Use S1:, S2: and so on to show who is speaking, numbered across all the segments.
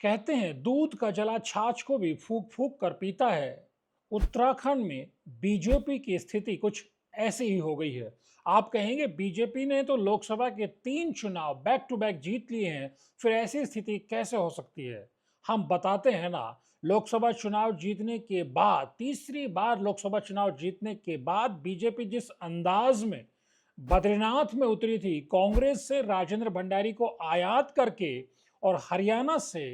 S1: कहते हैं दूध का जला छाछ को भी फूंक फूंक कर पीता है। उत्तराखंड में बीजेपी की स्थिति कुछ ऐसी ही हो गई है। आप कहेंगे बीजेपी ने तो लोकसभा के 3 चुनाव बैक टू बैक जीत लिए हैं, फिर ऐसी स्थिति कैसे हो सकती है? हम बताते हैं ना। लोकसभा चुनाव जीतने के बाद, तीसरी बार लोकसभा चुनाव जीतने के बाद बीजेपी जिस अंदाज में बद्रीनाथ में उतरी थी, कांग्रेस से राजेंद्र भंडारी को आयात करके और हरियाणा से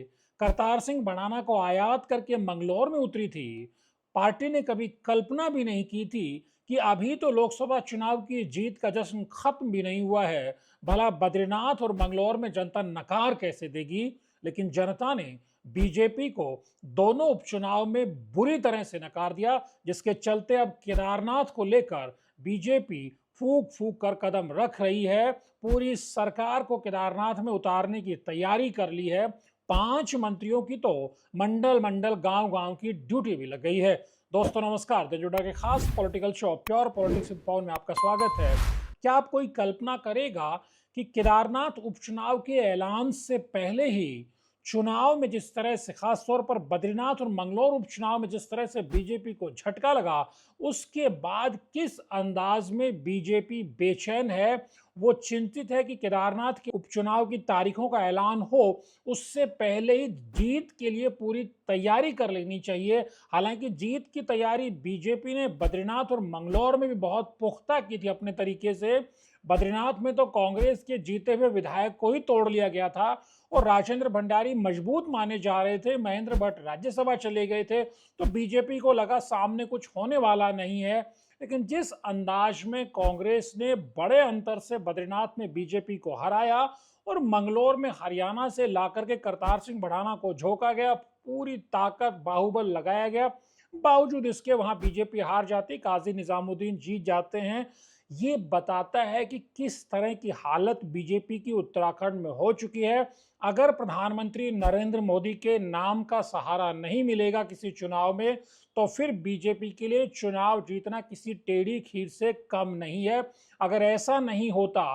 S1: करतार सिंह भड़ाना को आयात करके मंगलौर में उतरी थी, पार्टी ने कभी कल्पना भी नहीं की थी कि अभी तो लोकसभा चुनाव की जीत का जश्न खत्म भी नहीं हुआ है, भला बद्रीनाथ और मंगलौर में जनता नकार कैसे देगी। लेकिन जनता ने बीजेपी को दोनों उपचुनाव में बुरी तरह से नकार दिया, जिसके चलते अब केदारनाथ को लेकर बीजेपी फूक फूक कर कदम रख रही है। पूरी सरकार को केदारनाथ में उतारने की तैयारी कर ली है। 5 मंत्रियों की तो मंडल मंडल गांव गांव की ड्यूटी भी लग गई है। दोस्तों नमस्कार, देजुड़ा के खास political show pure politics with Pawan में आपका स्वागत है। क्या आप कोई कल्पना करेगा कि केदारनाथ उपचुनाव के ऐलान से पहले ही चुनाव में जिस तरह से, खासतौर पर बद्रीनाथ और मंगलौर उपचुनाव में जिस तरह से बीजेपी को झटका लगा, उसके बाद किस अंदाज में बीजेपी बेचैन है, वो चिंतित है कि केदारनाथ के उपचुनाव की तारीखों का ऐलान हो उससे पहले ही जीत के लिए पूरी तैयारी कर लेनी चाहिए। हालांकि जीत की तैयारी बीजेपी ने बद्रीनाथ और मंगलौर में भी बहुत पुख्ता की थी अपने तरीके से। बद्रीनाथ में तो कांग्रेस के जीते हुए विधायक को ही तोड़ लिया गया था और राजेंद्र भंडारी मजबूत माने जा रहे थे, महेंद्र भट्ट राज्यसभा चले गए थे, तो बीजेपी को लगा सामने कुछ होने वाला नहीं है। लेकिन जिस अंदाज में कांग्रेस ने बड़े अंतर से बद्रीनाथ में बीजेपी को हराया और मंगलौर में हरियाणा से लाकर के करतार सिंह भड़ाना को झोंका गया, पूरी ताकत बाहुबल लगाया गया, बावजूद इसके वहां बीजेपी हार जाती, काजी निजामुद्दीन जीत जाते हैं। ये बताता है कि किस तरह की हालत बीजेपी की उत्तराखंड में हो चुकी है। अगर प्रधानमंत्री नरेंद्र मोदी के नाम का सहारा नहीं मिलेगा किसी चुनाव में, तो फिर बीजेपी के लिए चुनाव जीतना किसी टेढ़ी खीर से कम नहीं है। अगर ऐसा नहीं होता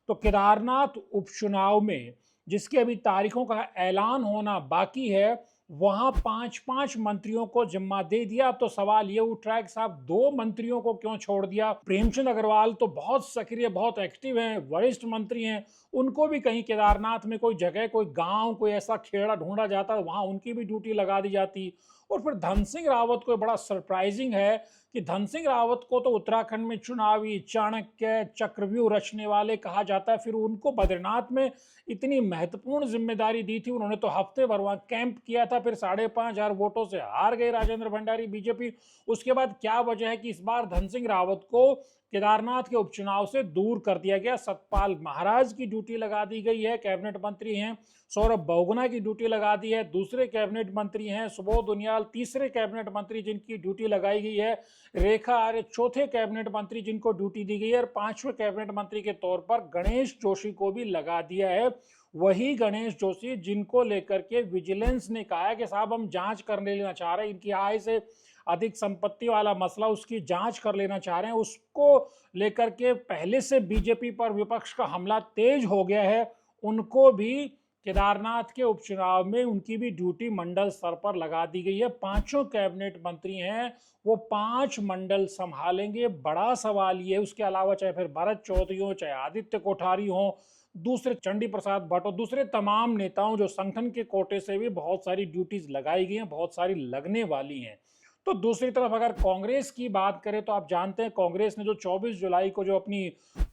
S1: तो केदारनाथ उपचुनाव में, जिसकी अभी तारीखों का ऐलान होना बाकी है, वहां 5 5 मंत्रियों को जिम्मा दे दिया। अब तो सवाल ये उठ रहा है कि साहब 2 मंत्रियों को क्यों छोड़ दिया? प्रेमचंद अग्रवाल तो बहुत सक्रिय, बहुत एक्टिव हैं, वरिष्ठ मंत्री हैं, उनको भी कहीं केदारनाथ में कोई जगह, कोई गांव, कोई ऐसा खेड़ा ढूंढा जाता, वहां उनकी भी ड्यूटी लगा दी जाती। और फिर धन सिंह रावत को बड़ा सरप्राइजिंग है कि धन सिंह रावत को तो उत्तराखंड में चुनावी चाणक्य, चक्रव्यूह रचने वाले कहा जाता है, फिर उनको बद्रीनाथ में इतनी महत्वपूर्ण जिम्मेदारी दी थी। उन्होंने तो हफ्ते भर वहां कैंप किया था, फिर 5,500 वोटों से हार गए राजेंद्र भंडारी बीजेपी। उसके बाद क्या वजह है कि इस बार धन सिंह रावत को केदारनाथ के उपचुनाव से दूर कर दिया गया? सतपाल महाराज की ड्यूटी लगा दी गई है, कैबिनेट मंत्री हैं। सौरभ बहुगुणा की ड्यूटी लगा दी है, दूसरे कैबिनेट मंत्री हैं। सुबोध उनियाल तीसरे कैबिनेट मंत्री जिनकी ड्यूटी लगाई गई है। रेखा आर्य चौथे कैबिनेट मंत्री जिनको ड्यूटी दी गई है। और 5वें कैबिनेट मंत्री के तौर पर गणेश जोशी को भी लगा दिया है। वही गणेश जोशी जिनको लेकर के विजिलेंस ने कहा है कि साहब हम जांच करने लेना चाह रहे हैं, इनकी आय से अधिक संपत्ति वाला मसला, उसकी जांच कर लेना चाह रहे हैं। उसको लेकर के पहले से बीजेपी पर विपक्ष का हमला तेज हो गया है। उनको भी केदारनाथ के उपचुनाव में उनकी भी ड्यूटी मंडल स्तर पर लगा दी गई है। 5 कैबिनेट मंत्री हैं, वो 5 मंडल संभालेंगे। बड़ा सवाल ये है, उसके अलावा चाहे फिर भरत चौधरी हो, चाहे आदित्य कोठारी हो, दूसरे चंडी प्रसाद भट्ट हो, दूसरे तमाम नेताओं जो संगठन के कोटे से भी बहुत सारी ड्यूटीज लगाई गई हैं, बहुत सारी लगने वाली हैं। तो दूसरी तरफ अगर कांग्रेस की बात करें तो आप जानते हैं कांग्रेस ने जो 24 जुलाई को जो अपनी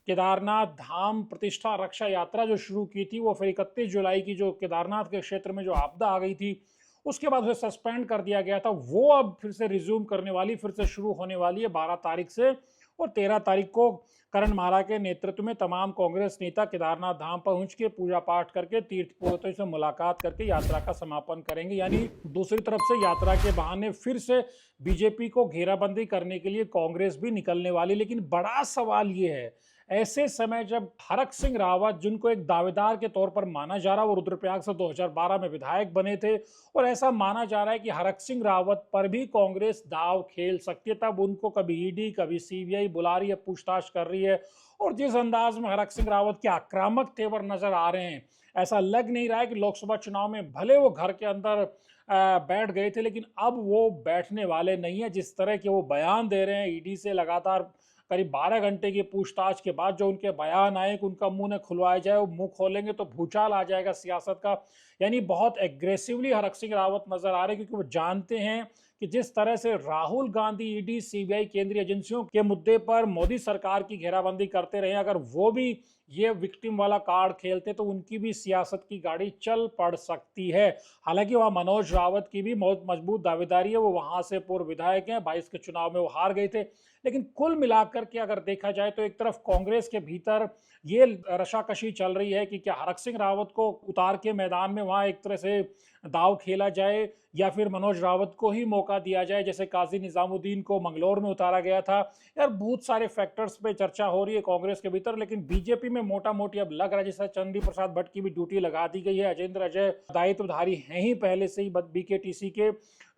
S1: केदारनाथ धाम प्रतिष्ठा रक्षा यात्रा जो शुरू की थी, वो फिर 31 जुलाई की जो केदारनाथ के क्षेत्र में जो आपदा आ गई थी, उसके बाद उसे सस्पेंड कर दिया गया था। वो अब फिर से रिज्यूम करने वाली, फिर से शुरू होने वाली है 12 तारीख से। और 13 तारीख को करण माला के नेतृत्व में तमाम कांग्रेस नेता केदारनाथ धाम पहुंच के पूजा पाठ करके, तीर्थ पुरोहितों से मुलाकात करके यात्रा का समापन करेंगे। यानी दूसरी तरफ से यात्रा के बहाने फिर से बीजेपी को घेराबंदी करने के लिए कांग्रेस भी निकलने वाली। लेकिन बड़ा सवाल ये है, ऐसे समय जब हरक सिंह रावत, जिनको एक दावेदार के तौर पर माना जा रहा है, वो रुद्रप्रयाग से 2012 में विधायक बने थे, और ऐसा माना जा रहा है कि हरक सिंह रावत पर भी कांग्रेस दाव खेल सकती है, तब उनको कभी ईडी कभी सीबीआई बुला रही है, पूछताछ कर रही है। और जिस अंदाज में हरक सिंह रावत के आक्रामक तेवर नजर आ रहे हैं, ऐसा लग नहीं रहा है कि लोकसभा चुनाव में भले वो घर के अंदर बैठ गए थे, लेकिन अब वो बैठने वाले नहीं है। जिस तरह के वो बयान दे रहे हैं, ईडी से लगातार करीब 12 घंटे की पूछताछ के बाद जो उनके बयान आए कि उनका मुंह न खुलवाया जाए, वो मुंह खोलेंगे तो भूचाल आ जाएगा सियासत का। यानी बहुत एग्रेसिवली हरक सिंह रावत नजर आ रहे हैं, क्योंकि वो जानते हैं कि जिस तरह से राहुल गांधी ईडी सीबीआई केंद्रीय एजेंसियों के मुद्दे पर मोदी सरकार की घेराबंदी करते रहे, अगर वो भी ये विक्टिम वाला कार्ड खेलते तो उनकी भी सियासत की गाड़ी चल पड़ सकती है। हालांकि वहां मनोज रावत की भी बहुत मजबूत दावेदारी है, वो वहां से पूर्व विधायक हैं, 22 के चुनाव में वो हार गए थे। लेकिन कुल मिलाकर के अगर देखा जाए तो एक तरफ कांग्रेस के भीतर ये रशाकशी चल रही है कि क्या हरक सिंह रावत को उतार के मैदान में वहां एक तरह से दाव खेला जाए, या फिर मनोज रावत को ही मौका दिया जाए, जैसे काजी निजामुद्दीन को मंगलौर में उतारा गया था। यार बहुत सारे फैक्टर्स पे चर्चा हो रही है कांग्रेस के भीतर, लेकिन बीजेपी में मोटा मोटी अब लग रहा है जैसे चंदी प्रसाद भट्ट की भी ड्यूटी लगा दी गई है। अजेंद्र अजय दायित्वधारी हैं ही पहले से ही बीकेटीसी के।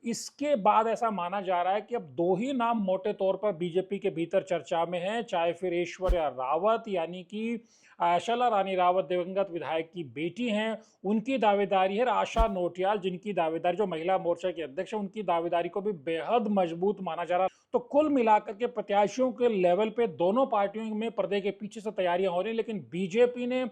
S1: इसके बाद ऐसा माना जा रहा है कि अब दो ही नाम मोटे तौर पर बीजेपी के भीतर चर्चा में हैं, चाहे फिर ऐश्वर्या रावत यानी कि शैला रानी रावत दिवंगत विधायक की बेटी हैं, उनकी दावेदारी है, आशा नोटियाल जिनकी दावेदारी जो महिला मोर्चा की अध्यक्ष है, उनकी दावेदारी को भी बेहद मजबूत माना जा रहा है। तो कुल मिलाकर के प्रत्याशियों के लेवल पे दोनों पार्टियों में पर्दे के पीछे से तैयारियां हो रही हैं, लेकिन बीजेपी ने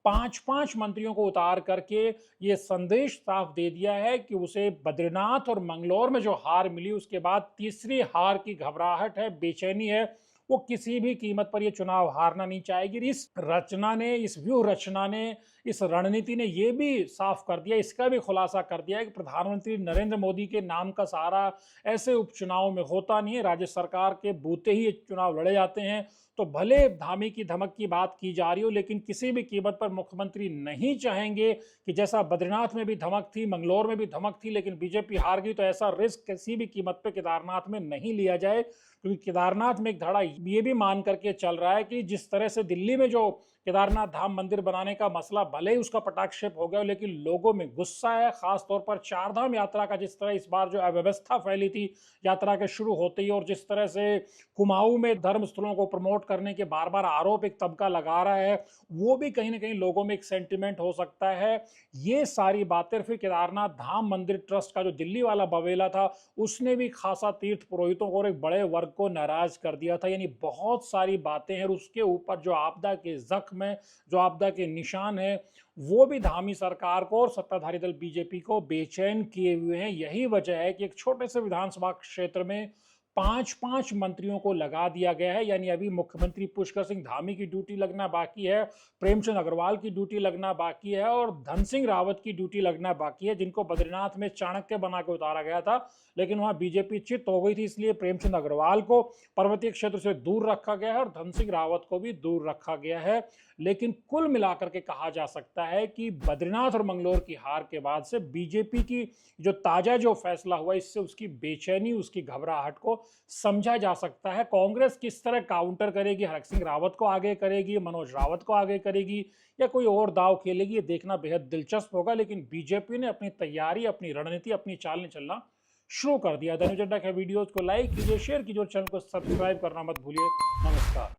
S1: 5-5 मंत्रियों को उतार करके ये संदेश साफ दे दिया है कि उसे बद्रीनाथ और मंगलौर में जो हार मिली उसके बाद तीसरी हार की घबराहट है, बेचैनी है। वो किसी भी कीमत पर ये चुनाव हारना नहीं चाहेगी। इस रचना ने, इस व्यूह रचना ने, इस रणनीति ने ये भी साफ कर दिया, इसका भी खुलासा कर दिया है कि प्रधानमंत्री नरेंद्र मोदी के नाम का सहारा ऐसे उपचुनाव में होता नहीं है। राज्य सरकार के बूते ही ये चुनाव लड़े जाते हैं। तो भले धामी की धमक की बात की जा रही हो, लेकिन किसी भी कीमत पर मुख्यमंत्री नहीं चाहेंगे कि जैसा बद्रीनाथ में भी धमक थी, मंगलौर में भी धमक थी, लेकिन बीजेपी हार गई, तो ऐसा रिस्क किसी भी कीमत पर केदारनाथ में नहीं लिया जाए। क्योंकि केदारनाथ में एक धड़ा ये भी मान करके चल रहा है कि जिस तरह से दिल्ली में जो केदारनाथ धाम मंदिर बनाने का मसला भले ही उसका पटाक्षेप हो गया, लेकिन लोगों में गुस्सा है, खासतौर पर चारधाम यात्रा का जिस तरह इस बार जो अव्यवस्था फैली थी यात्रा के शुरू होते ही, और जिस तरह से कुमाऊं में धर्म स्थलों को प्रमोट करने के बार बार आरोप एक तबका लगा रहा है, वो भी कहीं ना कहीं लोगों में एक सेंटिमेंट हो सकता है। ये सारी बातें फिर केदारनाथ धाम मंदिर ट्रस्ट का जो दिल्ली वाला बवेला था, उसने भी खासा तीर्थ पुरोहितों को और एक बड़े वर्ग को नाराज कर दिया था। यानी बहुत सारी बातें हैं, उसके ऊपर जो आपदा के जख्म है, जो आपदा के निशान है, वो भी धामी सरकार को और सत्ताधारी दल बीजेपी को बेचैन किए हुए हैं। यही वजह है कि एक छोटे से विधानसभा क्षेत्र में 5-5 मंत्रियों को लगा दिया गया है। यानी अभी मुख्यमंत्री पुष्कर सिंह धामी की ड्यूटी लगना बाकी है, प्रेमचंद अग्रवाल की ड्यूटी लगना बाकी है, और धन सिंह रावत की ड्यूटी लगना बाकी है, जिनको बद्रीनाथ में चाणक्य बना के उतारा गया था, लेकिन वहां बीजेपी चित हो गई थी, इसलिए प्रेमचंद अग्रवाल को पर्वतीय क्षेत्र से दूर रखा गया है और धन सिंह रावत को भी दूर रखा गया है। लेकिन कुल मिलाकर के कहा जा सकता है कि बद्रीनाथ और मंगलौर की हार के बाद से बीजेपी की जो ताजा जो फैसला हुआ, इससे उसकी बेचैनी, उसकी घबराहट को समझा जा सकता है। कांग्रेस किस तरह काउंटर करेगी, हरक सिंह रावत को आगे करेगी, मनोज रावत को आगे करेगी, या कोई और दाव खेलेगी, ये देखना बेहद दिलचस्प होगा। लेकिन बीजेपी ने अपनी तैयारी, अपनी रणनीति, अपनी चाल ने चलना शुरू कर दिया। धनुष अड्डा के वीडियोज को लाइक कीजिए, शेयर कीजिए और चैनल को सब्सक्राइब करना मत भूलिए। नमस्कार।